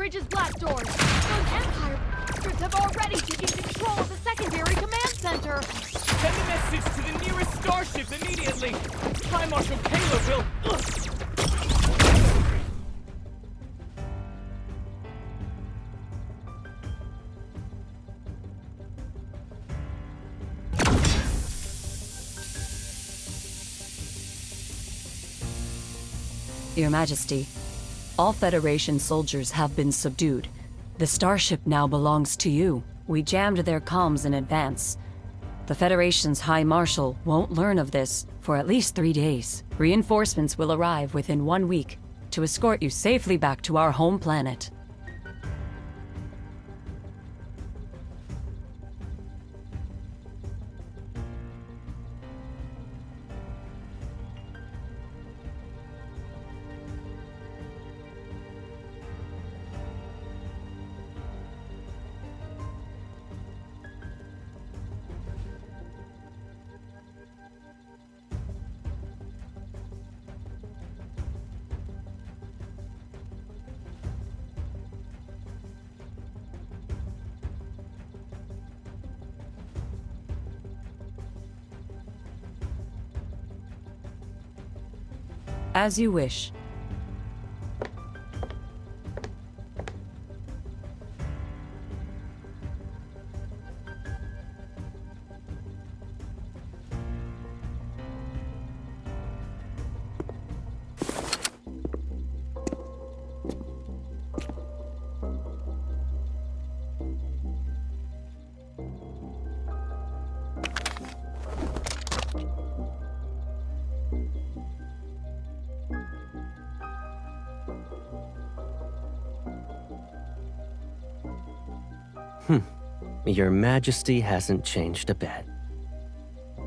bridge's black doors. Those Empire bastards have already taken control of the secondary command center. Send a message to the nearest starships immediately. Prime Marshal Kayla will... Your Majesty, all Federation soldiers have been subdued. The starship now belongs to you. We jammed their comms in advance. The Federation's High Marshal won't learn of this for at least 3 days. Reinforcements will arrive within 1 week to escort you safely back to our home planet. As you wish. Your Majesty hasn't changed a bit.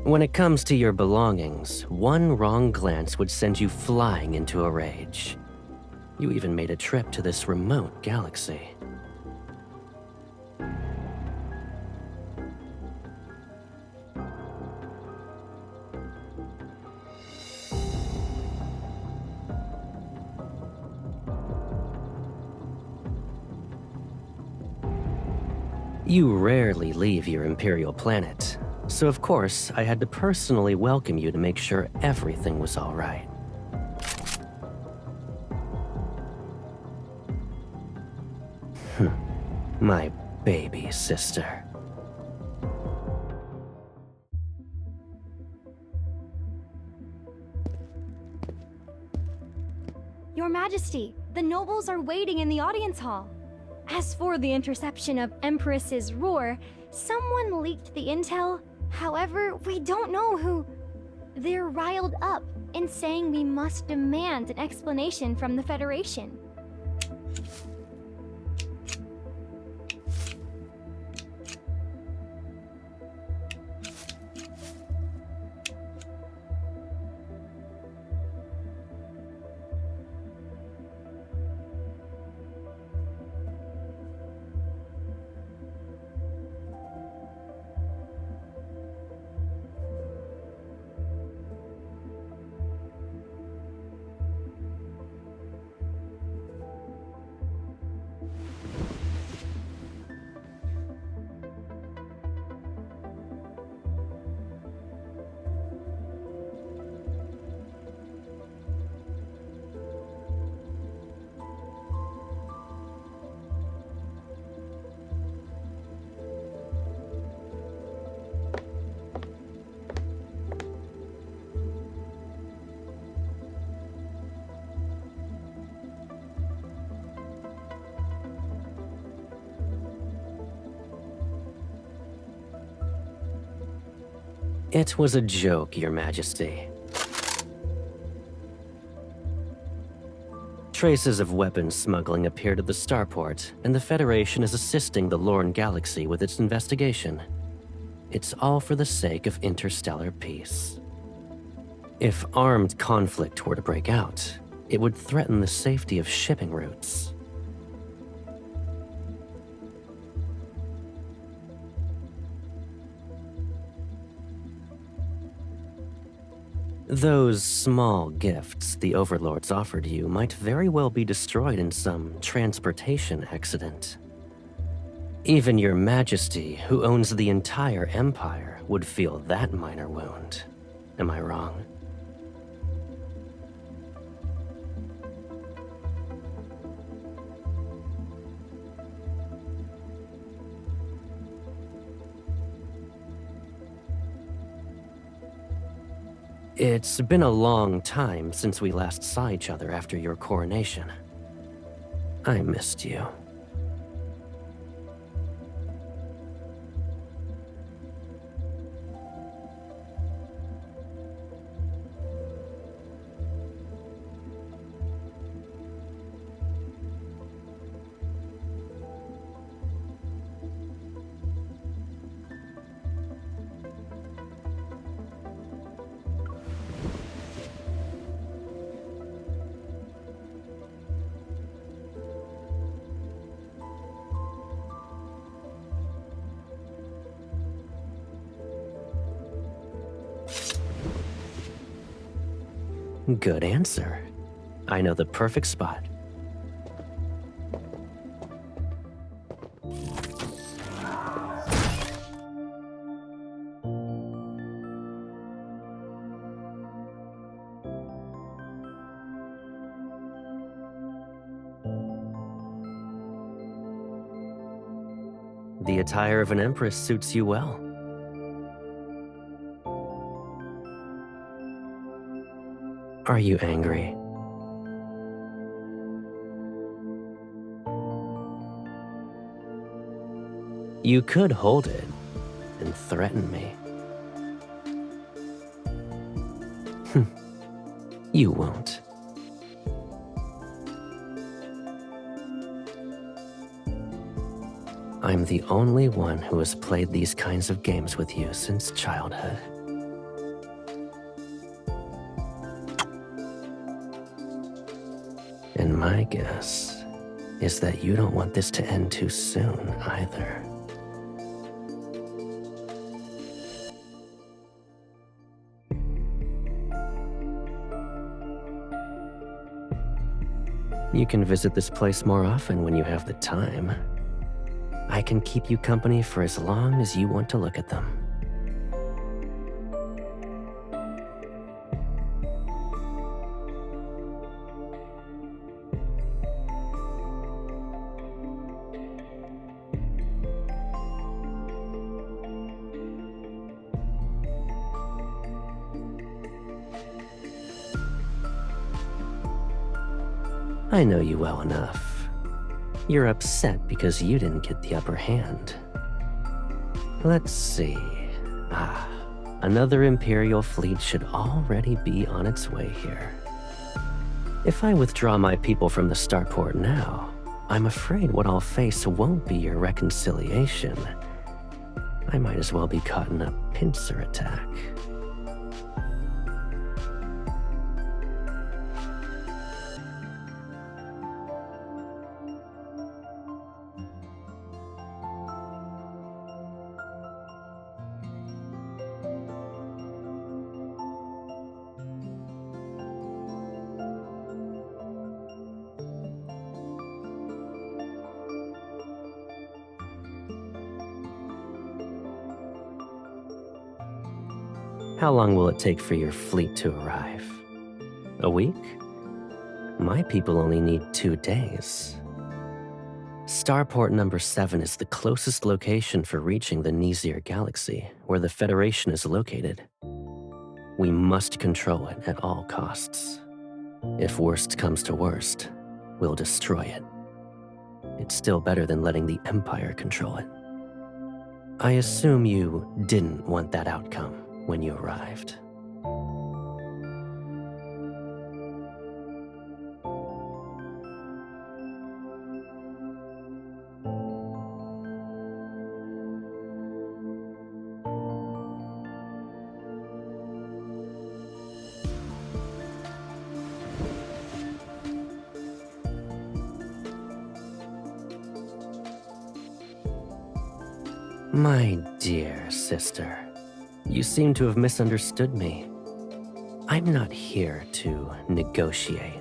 When it comes to your belongings, one wrong glance would send you flying into a rage. You even made a trip to this remote galaxy. You rarely leave your Imperial planet, so of course I had to personally welcome you to make sure everything was all right. My baby sister. Your Majesty, the nobles are waiting in the audience hall. As for the interception of Empress's roar, someone leaked the intel. However, we don't know who. They're riled up and saying we must demand an explanation from the Federation. It was a joke, Your Majesty. Traces of weapons smuggling appeared at the starport, and the Federation is assisting the Lorne Galaxy with its investigation. It's all for the sake of interstellar peace. If armed conflict were to break out, it would threaten the safety of shipping routes. Those small gifts the overlords offered you might very well be destroyed in some transportation accident. Even your majesty, who owns the entire empire, would feel that minor wound. Am I wrong? It's been a long time since we last saw each other after your coronation. I missed you. Good answer. I know the perfect spot. The attire of an empress suits you well. Are you angry? You could hold it and threaten me. You won't. I'm the only one who has played these kinds of games with you since childhood. And my guess is that you don't want this to end too soon either. You can visit this place more often when you have the time. I can keep you company for as long as you want to look at them. I know you well enough. You're upset because you didn't get the upper hand. Let's see. Another Imperial fleet should already be on its way here. If I withdraw my people from the starport now, I'm afraid what I'll face won't be your reconciliation. I might as well be caught in a pincer attack. How long will it take for your fleet to arrive? A week? My people only need 2 days. Starport number 7 is the closest location for reaching the Nizir galaxy, where the Federation is located. We must control it at all costs. If worst comes to worst, we'll destroy it. It's still better than letting the Empire control it. I assume you didn't want that outcome when you arrived. My dear sister, you seem to have misunderstood me. I'm not here to negotiate.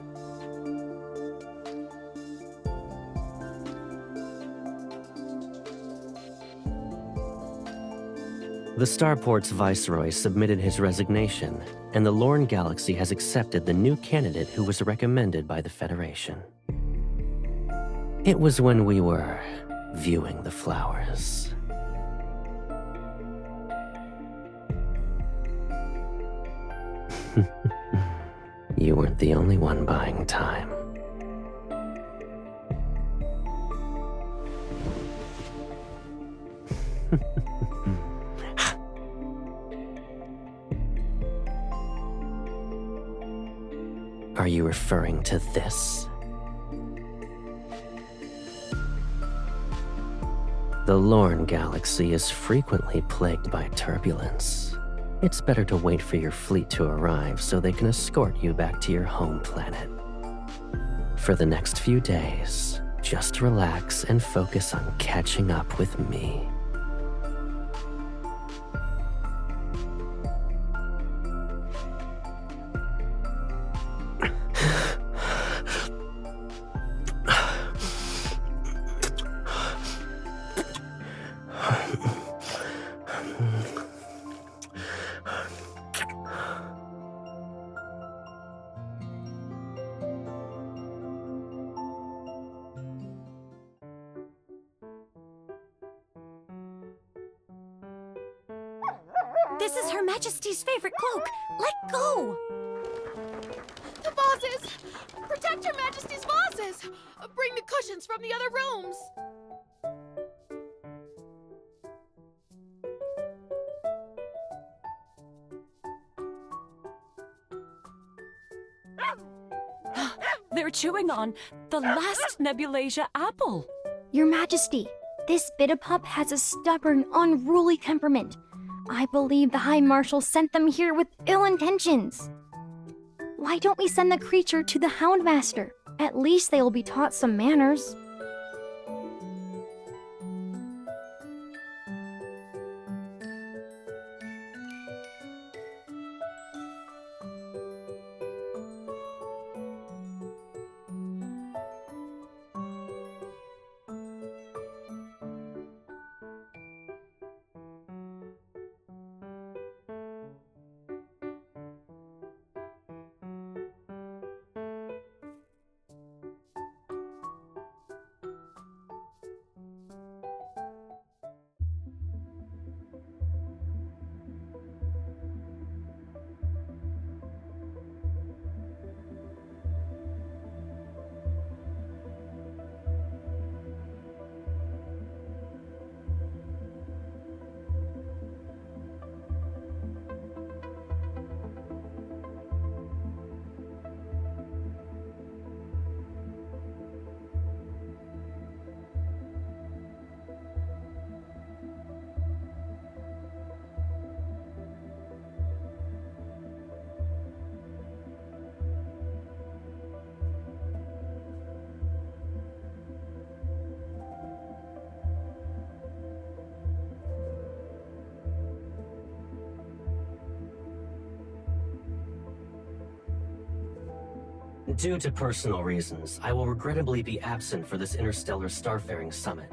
The Starport's viceroy submitted his resignation, and the Lorne Galaxy has accepted the new candidate who was recommended by the Federation. It was when we were viewing the flowers. You weren't the only one buying time. Are you referring to this? The Lorne Galaxy is frequently plagued by turbulence. It's better to wait for your fleet to arrive so they can escort you back to your home planet. For the next few days, just relax and focus on catching up with me. This is Her Majesty's favorite cloak. Let go! The vases! Protect Her Majesty's vases! Bring the cushions from the other rooms! They're chewing on the last Nebulasia apple. Your Majesty, this Bitapup has a stubborn, unruly temperament. I believe the High Marshal sent them here with ill intentions. Why don't we send the creature to the Houndmaster? At least they will be taught some manners. Due to personal reasons, I will regrettably be absent for this interstellar starfaring summit.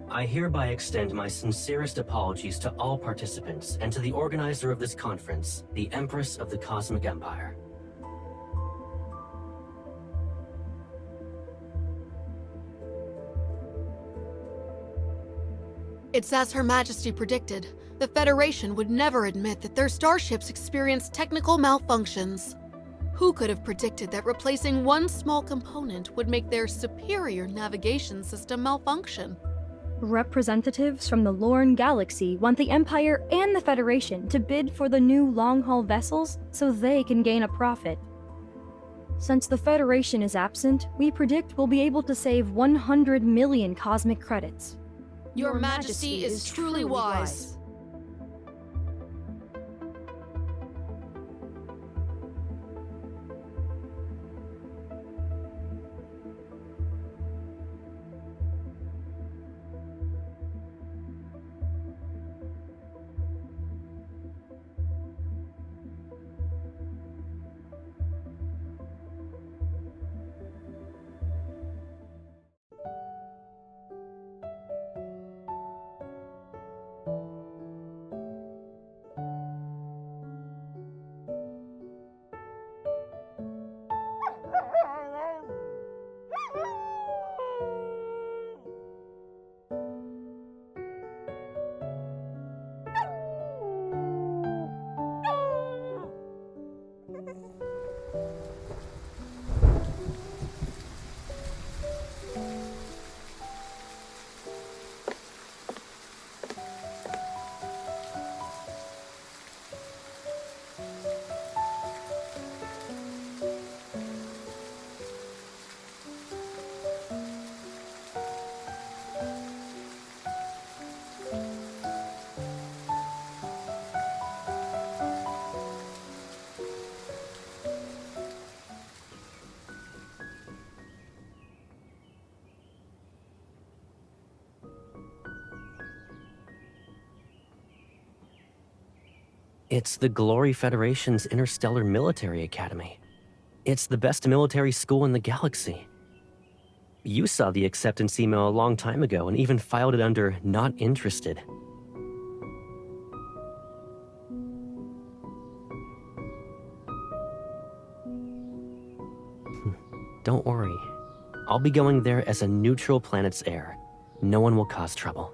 I hereby extend my sincerest apologies to all participants and to the organizer of this conference, the Empress of the Cosmic Empire. It's as Her Majesty predicted. The Federation would never admit that their starships experienced technical malfunctions. Who could have predicted that replacing one small component would make their superior navigation system malfunction? Representatives from the Lorne Galaxy want the Empire and the Federation to bid for the new long-haul vessels so they can gain a profit. Since the Federation is absent, we predict we'll be able to save 100 million cosmic credits. Your Majesty is truly wise. It's the Glory Federation's Interstellar Military Academy. It's the best military school in the galaxy. You saw the acceptance email a long time ago and even filed it under not interested. Don't worry. I'll be going there as a neutral planet's heir. No one will cause trouble.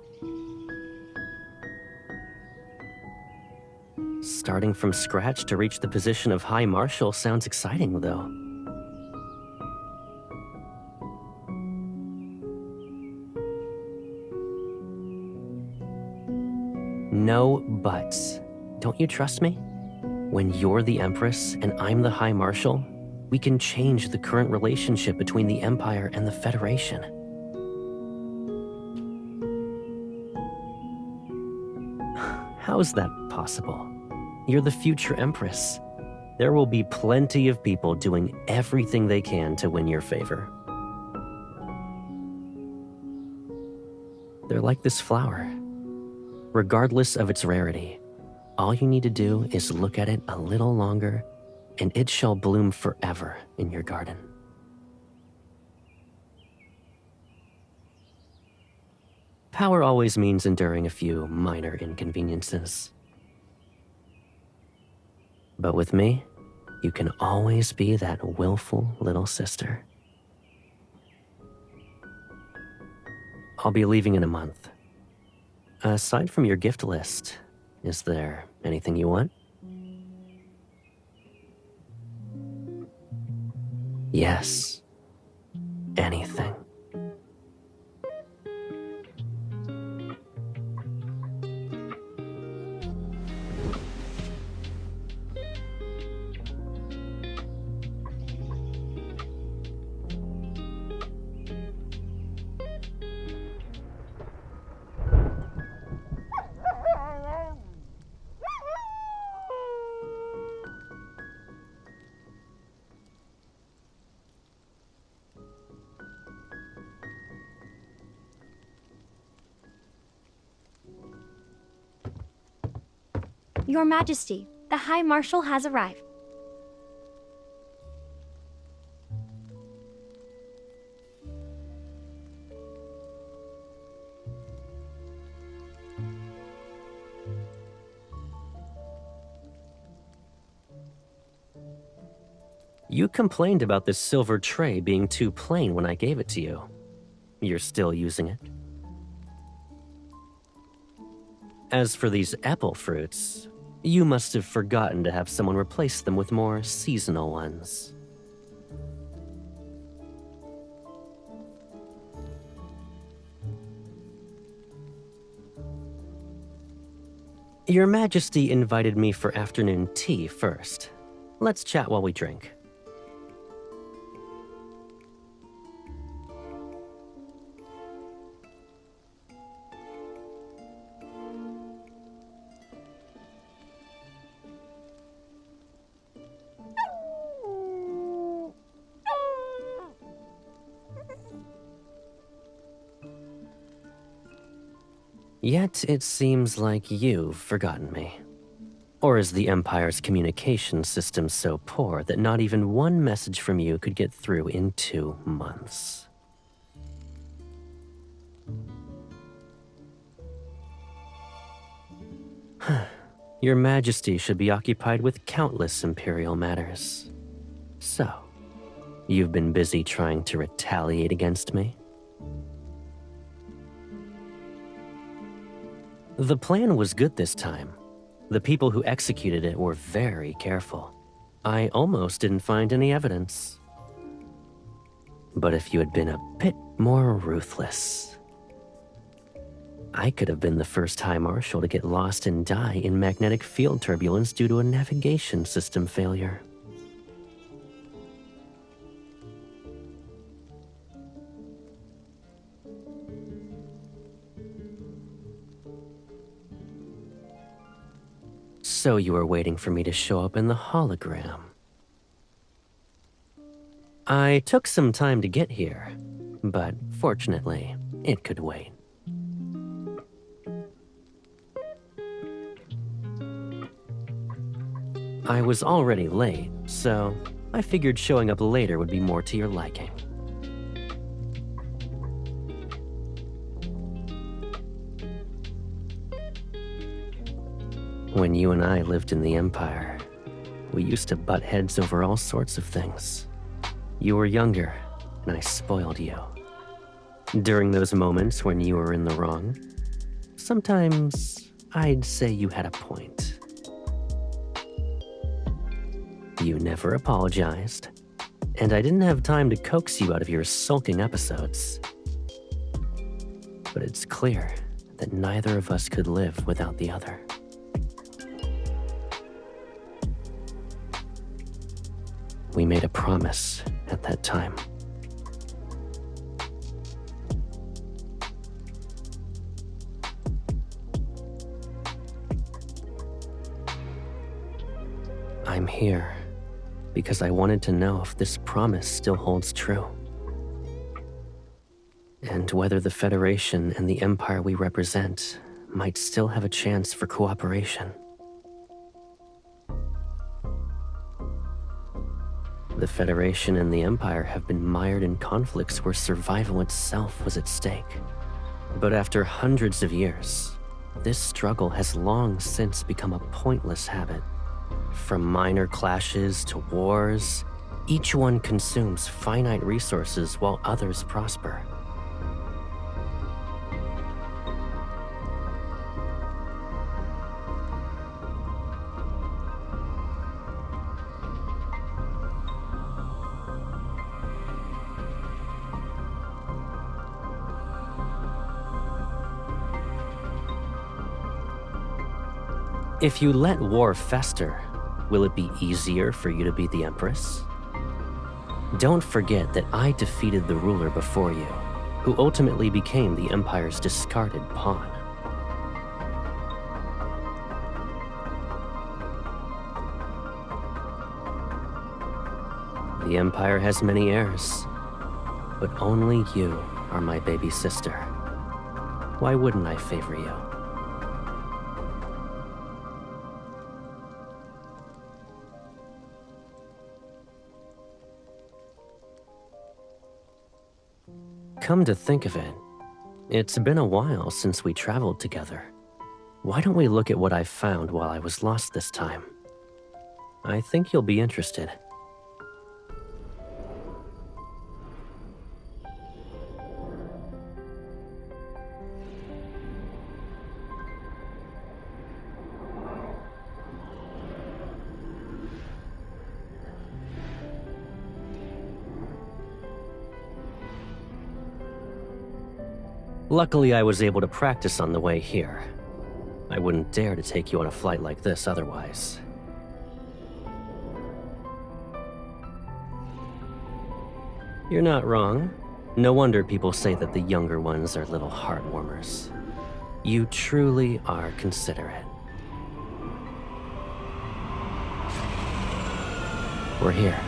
Starting from scratch to reach the position of High Marshal sounds exciting, though. No buts. Don't you trust me? When you're the Empress and I'm the High Marshal, we can change the current relationship between the Empire and the Federation. How's that possible? You're the future Empress. There will be plenty of people doing everything they can to win your favor. They're like this flower. Regardless of its rarity, all you need to do is look at it a little longer, and it shall bloom forever in your garden. Power always means enduring a few minor inconveniences. But with me, you can always be that willful little sister. I'll be leaving in a month. Aside from your gift list, is there anything you want? Yes, anything. Your Majesty, the High Marshal has arrived. You complained about this silver tray being too plain when I gave it to you. You're still using it? As for these apple fruits, you must have forgotten to have someone replace them with more seasonal ones. Your Majesty invited me for afternoon tea first. Let's chat while we drink. Yet it seems like you've forgotten me. Or is the Empire's communication system so poor that not even one message from you could get through in 2 months? Your Majesty should be occupied with countless Imperial matters. So, you've been busy trying to retaliate against me? The plan was good this time. The people who executed it were very careful. I almost didn't find any evidence. But if you had been a bit more ruthless, I could have been the first High Marshal to get lost and die in magnetic field turbulence due to a navigation system failure. So you were waiting for me to show up in the hologram. I took some time to get here, but fortunately, it could wait. I was already late, so I figured showing up later would be more to your liking. When you and I lived in the Empire, we used to butt heads over all sorts of things. You were younger, and I spoiled you. During those moments when you were in the wrong, sometimes I'd say you had a point. You never apologized, and I didn't have time to coax you out of your sulking episodes. But it's clear that neither of us could live without the other. We made a promise at that time. I'm here because I wanted to know if this promise still holds true. And whether the Federation and the Empire we represent might still have a chance for cooperation. The Federation and the Empire have been mired in conflicts where survival itself was at stake. But after hundreds of years, this struggle has long since become a pointless habit. From minor clashes to wars, each one consumes finite resources while others prosper. If you let war fester, will it be easier for you to be the Empress? Don't forget that I defeated the ruler before you, who ultimately became the Empire's discarded pawn. The Empire has many heirs, but only you are my baby sister. Why wouldn't I favor you? Come to think of it, it's been a while since we traveled together. Why don't we look at what I found while I was lost this time? I think you'll be interested. Luckily, I was able to practice on the way here. I wouldn't dare to take you on a flight like this otherwise. You're not wrong. No wonder people say that the younger ones are little heartwarmers. You truly are considerate. We're here.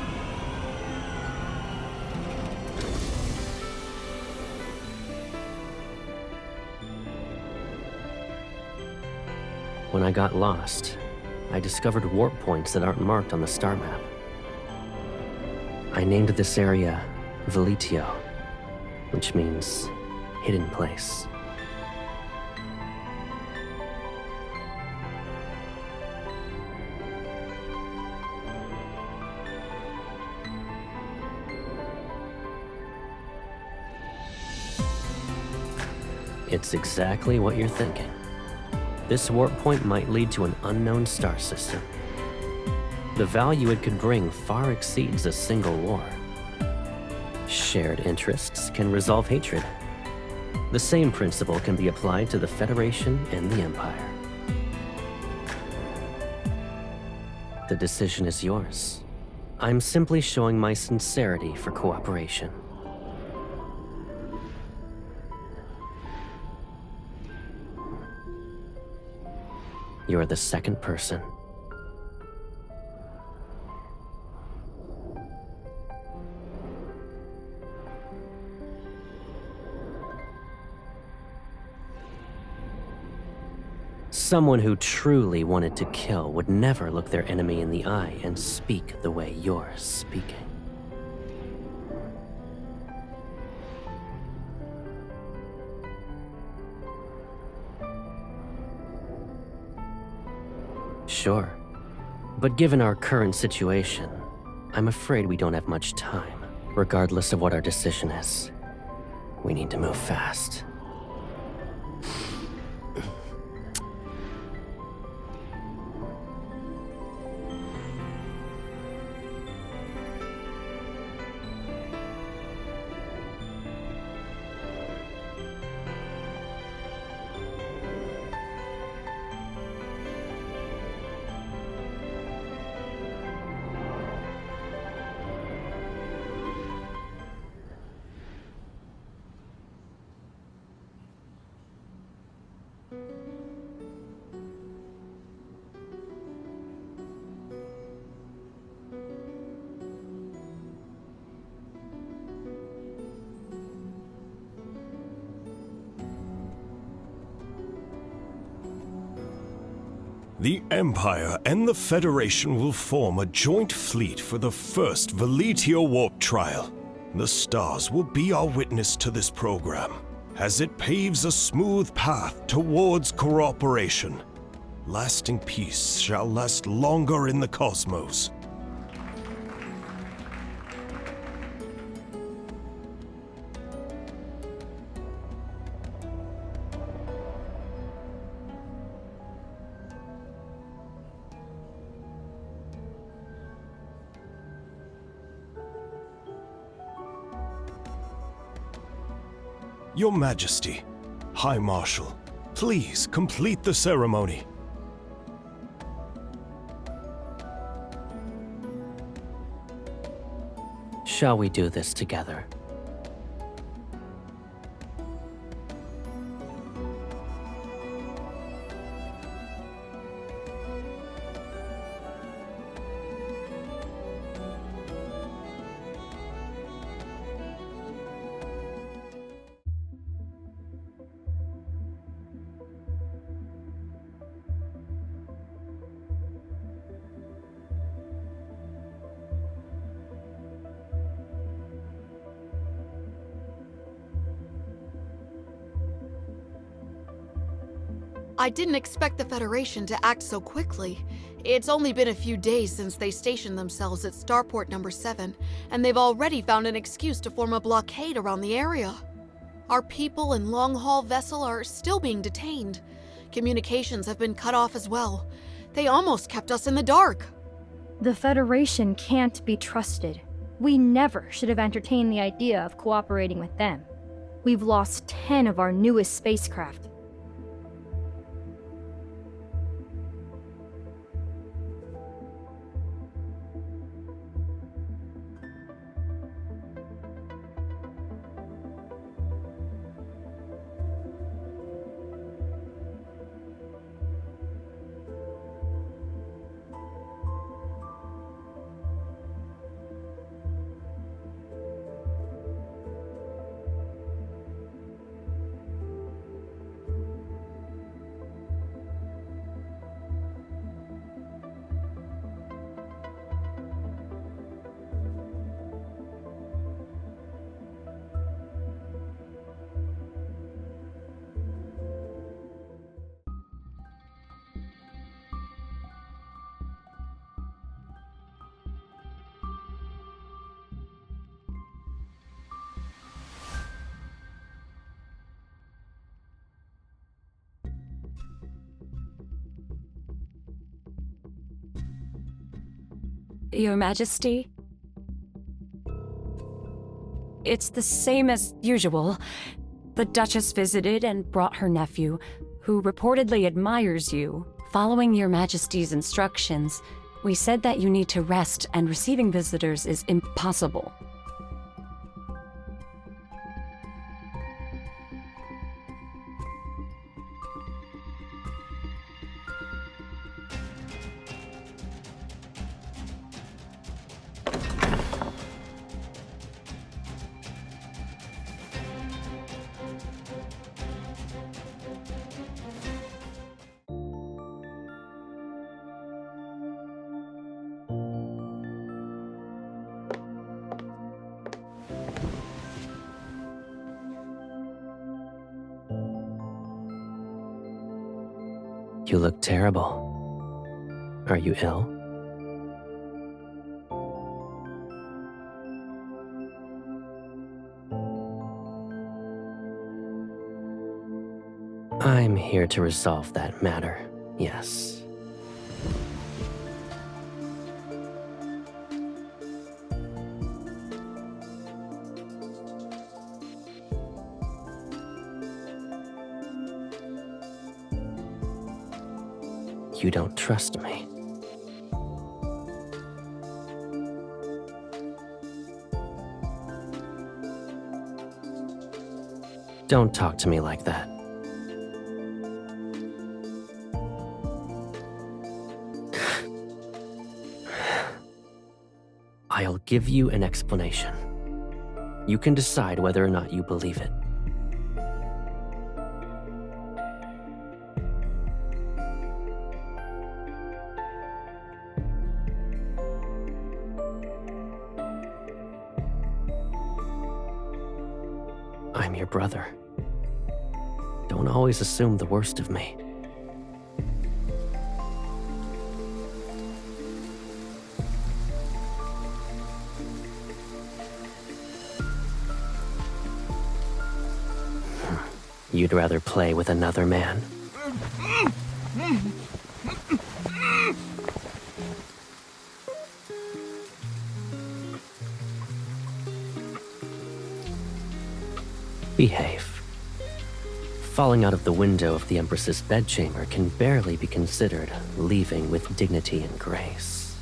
When I got lost, I discovered warp points that aren't marked on the star map. I named this area Velitio, which means hidden place. It's exactly what you're thinking. This warp point might lead to an unknown star system. The value it could bring far exceeds a single war. Shared interests can resolve hatred. The same principle can be applied to the Federation and the Empire. The decision is yours. I'm simply showing my sincerity for cooperation. You're the second person. Someone who truly wanted to kill would never look their enemy in the eye and speak the way you're speaking. Sure, but given our current situation, I'm afraid we don't have much time. Regardless of what our decision is, we need to move fast. The Empire and the Federation will form a joint fleet for the first Veletio warp trial. The stars will be our witness to this program, as it paves a smooth path towards cooperation. Lasting peace shall last longer in the cosmos. Your Majesty, High Marshal, please complete the ceremony. Shall we do this together? I didn't expect the Federation to act so quickly. It's only been a few days since they stationed themselves at Starport number 7, and they've already found an excuse to form a blockade around the area. Our people and long-haul vessel are still being detained. Communications have been cut off as well. They almost kept us in the dark. The Federation can't be trusted. We never should have entertained the idea of cooperating with them. We've lost 10 of our newest spacecraft. Your Majesty? It's the same as usual. The Duchess visited and brought her nephew, who reportedly admires you. Following Your Majesty's instructions, we said that you need to rest and receiving visitors is impossible. You look terrible. Are you ill? I'm here to resolve that matter, yes. You don't trust me. Don't talk to me like that. I'll give you an explanation. You can decide whether or not you believe it. I'm your brother. Don't always assume the worst of me. You'd rather play with another man? Behave. Falling out of the window of the Empress's bedchamber can barely be considered leaving with dignity and grace.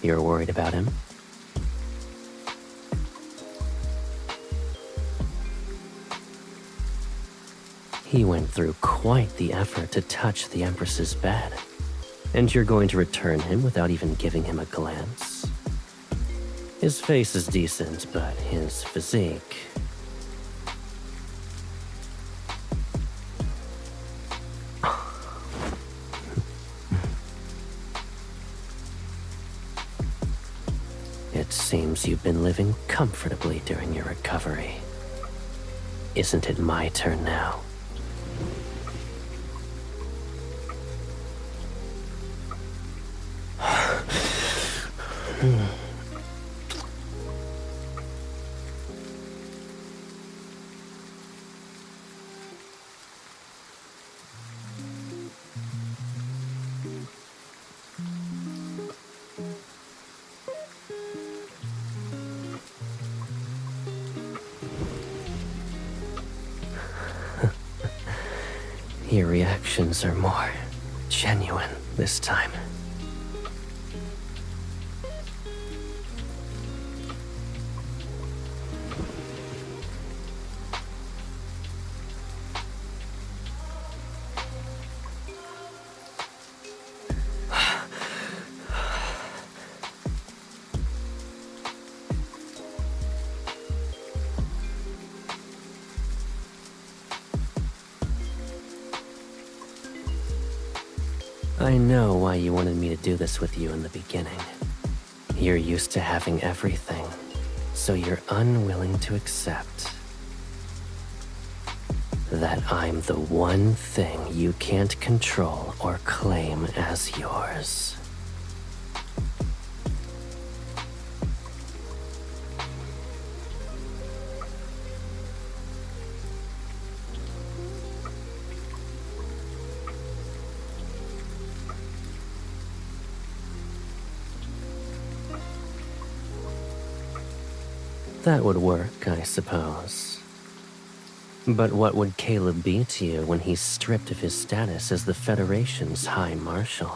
You're worried about him? He went through quite the effort to touch the Empress's bed. And you're going to return him without even giving him a glance? His face is decent, but his physique... It seems you've been living comfortably during your recovery. Isn't it my turn now? Your reactions are more genuine this time. I know why you wanted me to do this with you in the beginning. You're used to having everything, so you're unwilling to accept that I'm the one thing you can't control or claim as yours. That would work, I suppose. But what would Caleb be to you when he's stripped of his status as the Federation's High Marshal?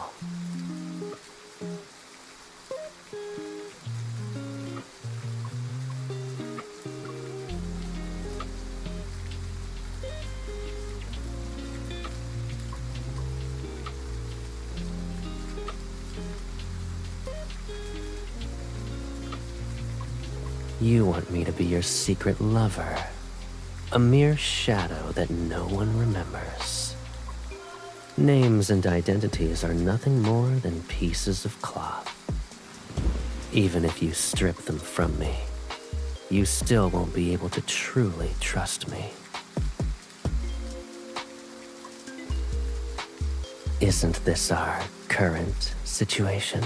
You want me to be your secret lover. A mere shadow that no one remembers. Names and identities are nothing more than pieces of cloth. Even if you strip them from me, you still won't be able to truly trust me. Isn't this our current situation?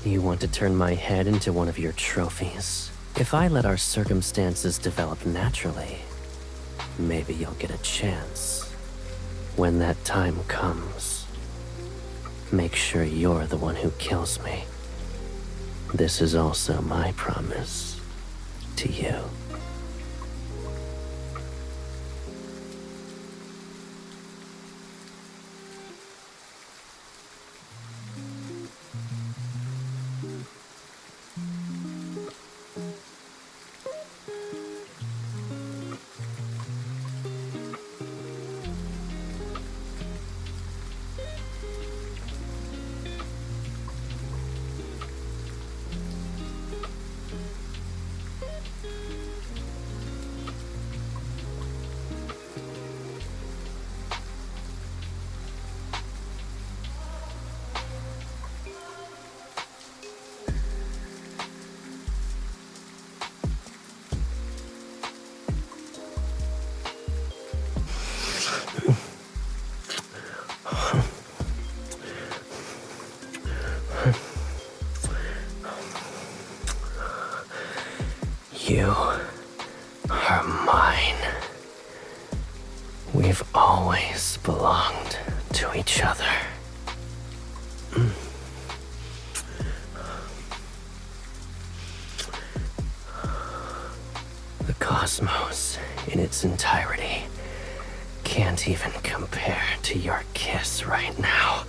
You want to turn my head into one of your trophies? If I let our circumstances develop naturally, maybe you'll get a chance. When that time comes, make sure you're the one who kills me. This is also my promise to you. You are mine. We've always belonged to each other. The cosmos in its entirety can't even compare to your kiss right now.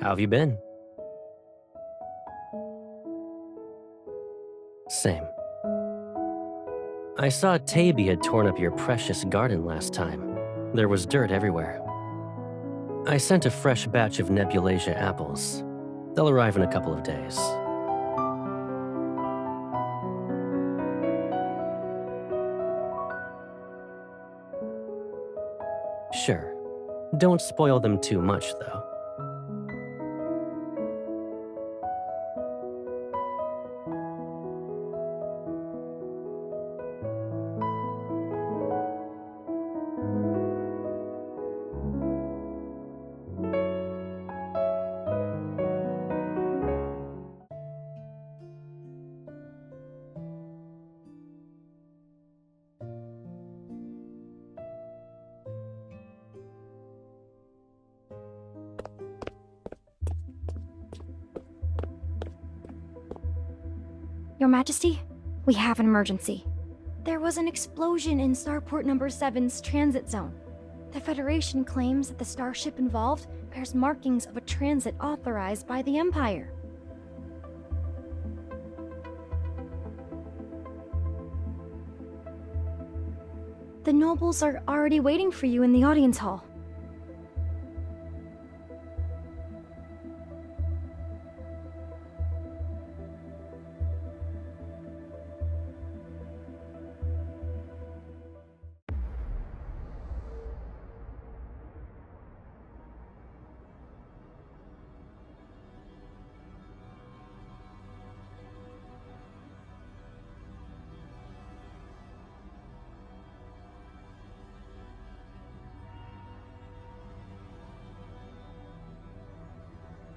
How have you been? Same. I saw Taby had torn up your precious garden last time. There was dirt everywhere. I sent a fresh batch of Nebulasia apples. They'll arrive in a couple of days. Sure. Don't spoil them too much, though. Your Majesty, we have an emergency. There was an explosion in Starport Number 7's transit zone. The Federation claims that the starship involved bears markings of a transit authorized by the Empire. The nobles are already waiting for you in the audience hall.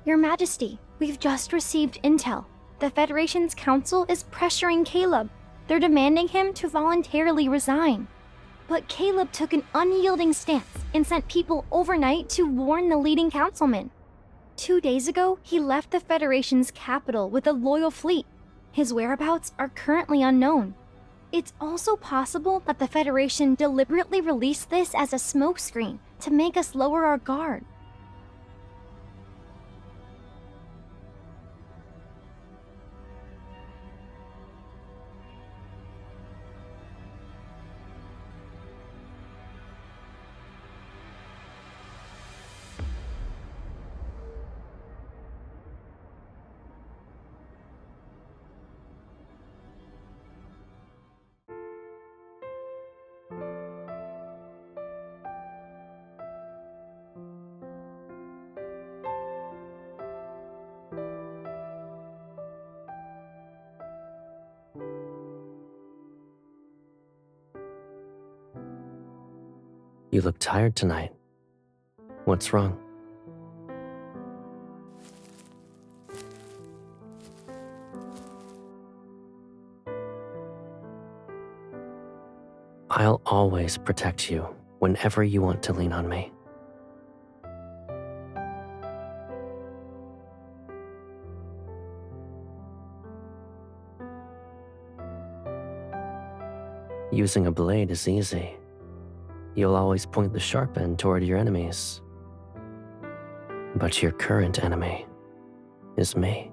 Your Majesty, we've just received intel. The Federation's council is pressuring Caleb. They're demanding him to voluntarily resign. But Caleb took an unyielding stance and sent people overnight to warn the leading councilman. 2 days ago, he left the Federation's capital with a loyal fleet. His whereabouts are currently unknown. It's also possible that the Federation deliberately released this as a smokescreen to make us lower our guard. You look tired tonight. What's wrong? I'll always protect you whenever you want to lean on me. Using a blade is easy. You'll always point the sharp end toward your enemies. But your current enemy is me.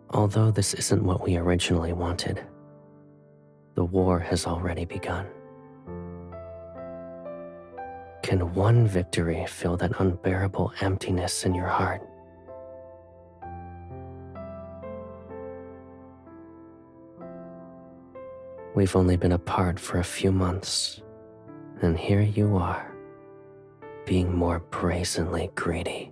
Although this isn't what we originally wanted, the war has already begun. Can one victory fill that unbearable emptiness in your heart? We've only been apart for a few months, and here you are, being more brazenly greedy.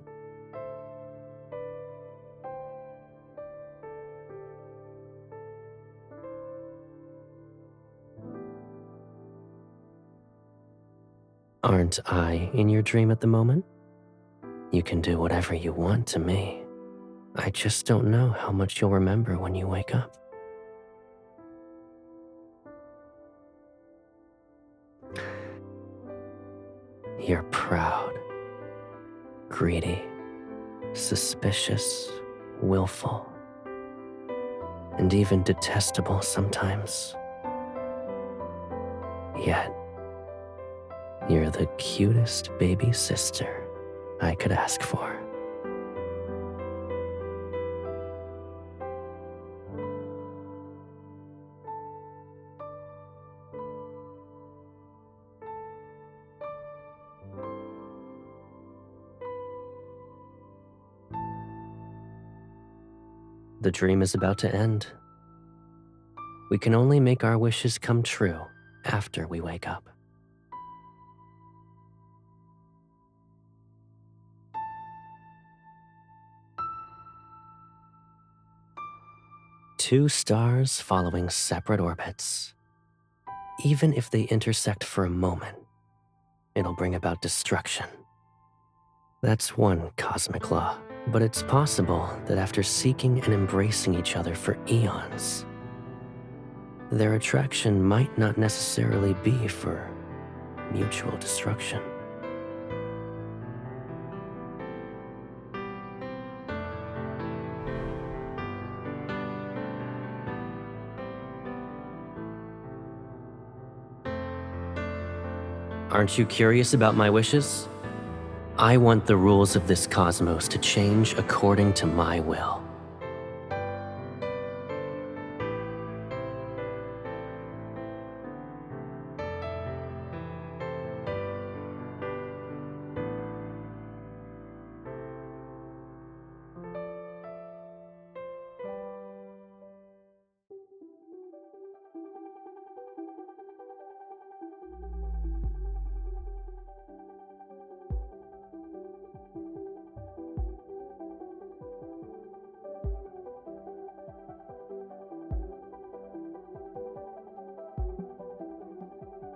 Aren't I in your dream at the moment? You can do whatever you want to me. I just don't know how much you'll remember when you wake up. You're proud, greedy, suspicious, willful, and even detestable sometimes. Yet, you're the cutest baby sister I could ask for. The dream is about to end. We can only make our wishes come true after we wake up. Two stars following separate orbits. Even if they intersect for a moment, it'll bring about destruction. That's one cosmic law, but it's possible that after seeking and embracing each other for eons, their attraction might not necessarily be for Mutual destruction. Aren't you curious about my wishes? I want the rules of this cosmos to change according to my will.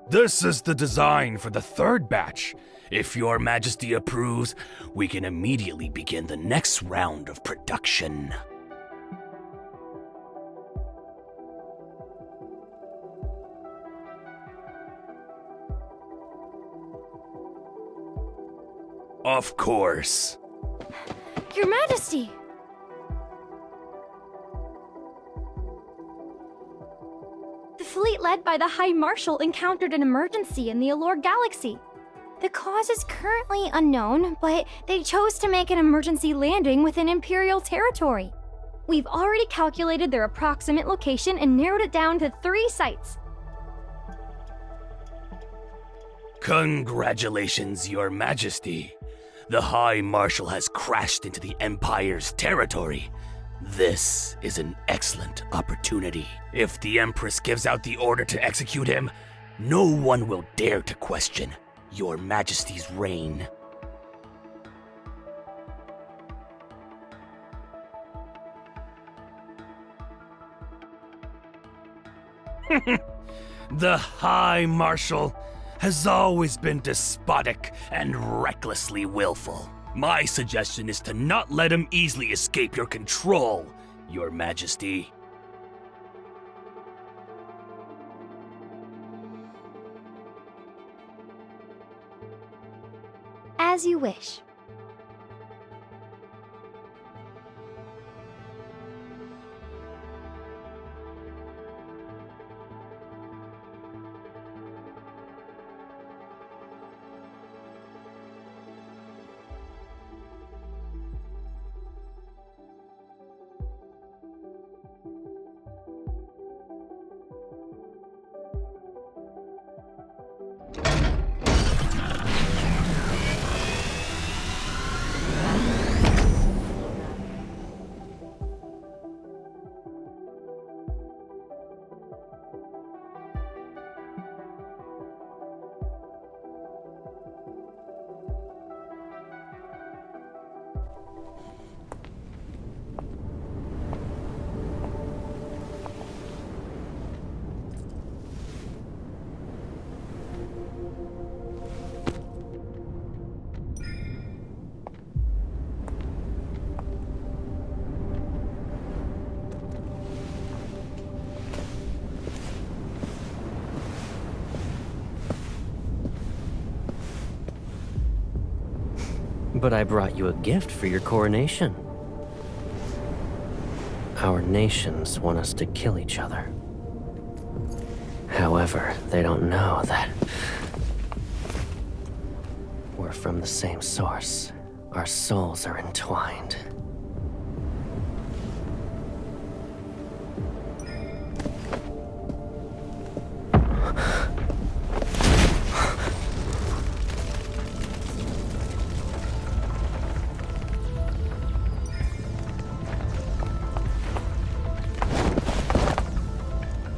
This is the design for the third batch. If Your Majesty approves, we can immediately begin the next round of production. Of course. Your Majesty! The fleet led by the High Marshal encountered an emergency in the Allure Galaxy. The cause is currently unknown, but they chose to make an emergency landing within Imperial territory. We've already calculated their approximate location and narrowed it down to 3 sites. Congratulations, Your Majesty. The High Marshal has crashed into the Empire's territory. This is an excellent opportunity. If the Empress gives out the order to execute him, no one will dare to question Your Majesty's reign. The High Marshal has always been despotic and recklessly willful. My suggestion is to not let him easily escape your control, Your Majesty. As you wish. But I brought you a gift for your coronation. Our nations want us to kill each other. However, they don't know that we're from the same source. Our souls are entwined.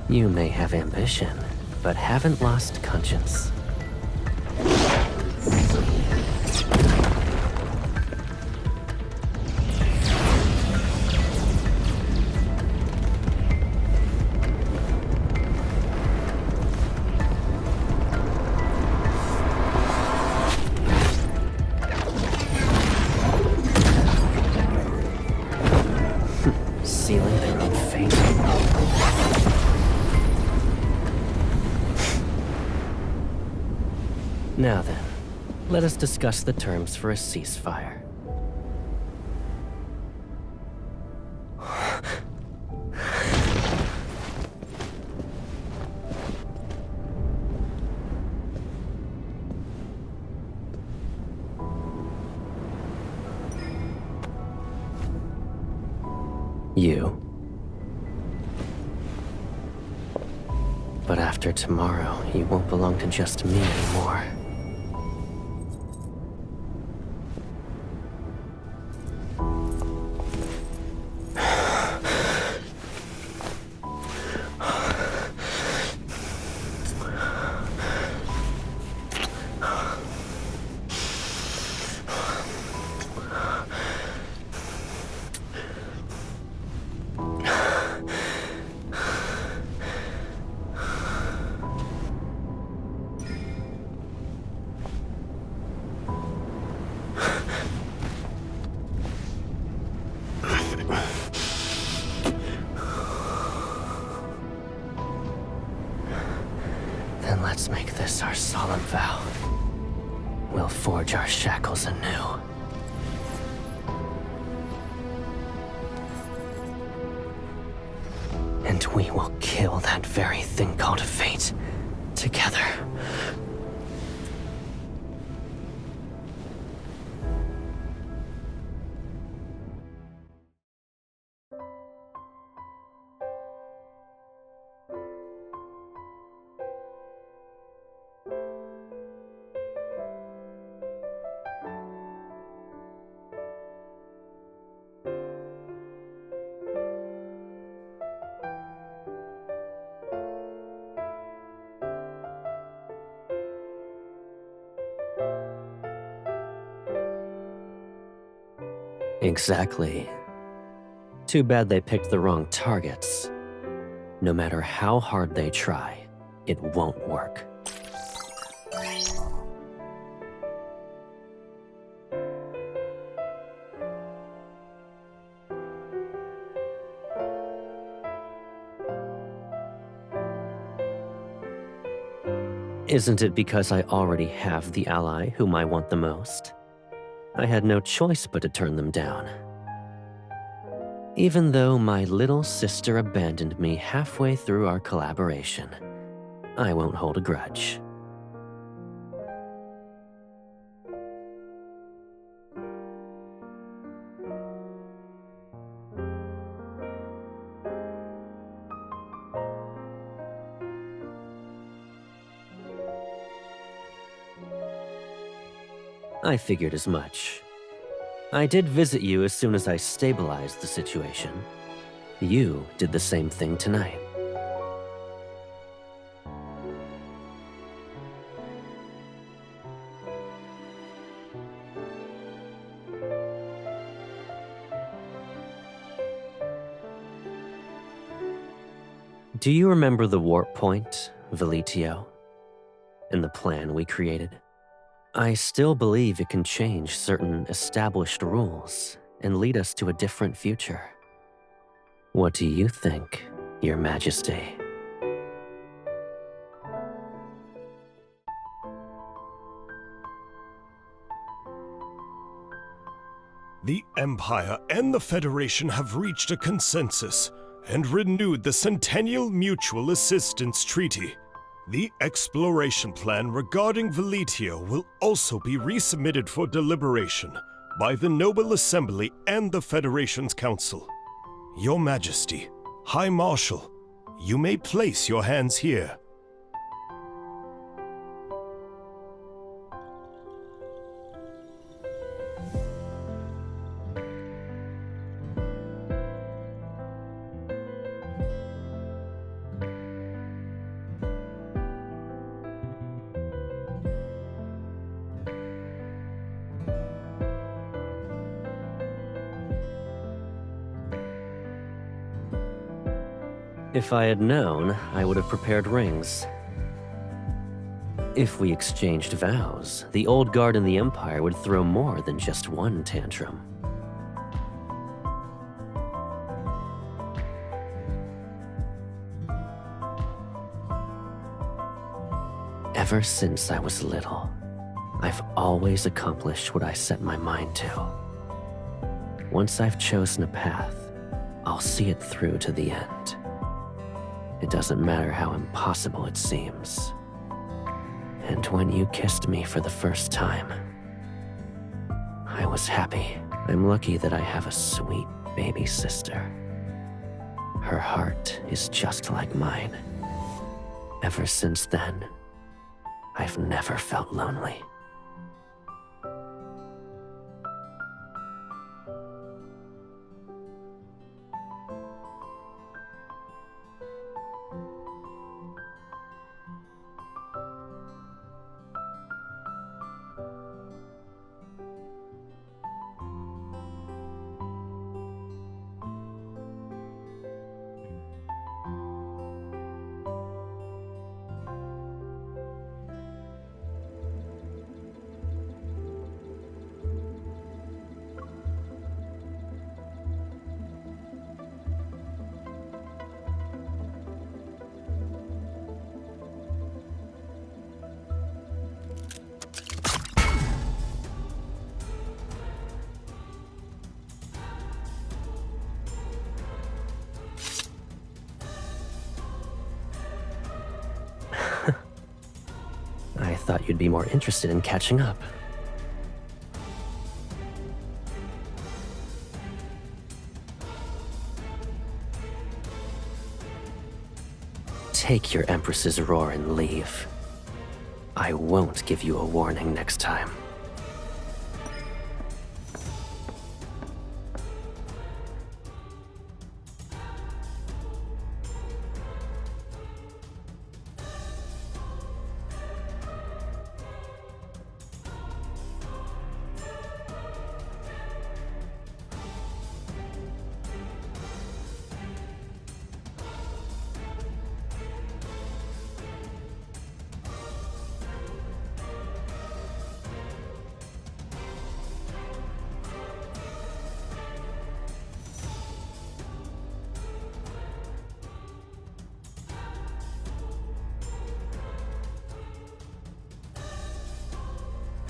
You may have ambition, but haven't lost conscience. Sealing their own fate. Now then, let us discuss the terms for a ceasefire. You. But after tomorrow, you won't belong to just me anymore. Then let's make this our solemn vow. We'll forge our shackles anew. And we will kill that very thing called fate together. Exactly. Too bad they picked the wrong targets. No matter how hard they try, it won't work. Isn't it because I already have the ally whom I want the most? I had no choice but to turn them down. Even though my little sister abandoned me halfway through our collaboration, I won't hold a grudge. I figured as much. I did visit you as soon as I stabilized the situation. You did the same thing tonight. Do you remember the warp point, Veletio? And the plan we created? I still believe it can change certain established rules and lead us to a different future. What do you think, Your Majesty? The Empire and the Federation have reached a consensus and renewed the Centennial Mutual Assistance Treaty. The exploration plan regarding Veletio will also be resubmitted for deliberation by the Noble Assembly and the Federation's Council. Your Majesty, High Marshal, you may place your hands here. If I had known, I would have prepared rings. If we exchanged vows, the old guard in the Empire would throw more than just one tantrum. Ever since I was little, I've always accomplished what I set my mind to. Once I've chosen a path, I'll see it through to the end. It doesn't matter how impossible it seems. And when you kissed me for the first time, I was happy. I'm lucky that I have a sweet baby sister. Her heart is just like mine. Ever since then, I've never felt lonely. I thought you'd be more interested in catching up. Take your Empress's roar and leave. I won't give you a warning next time.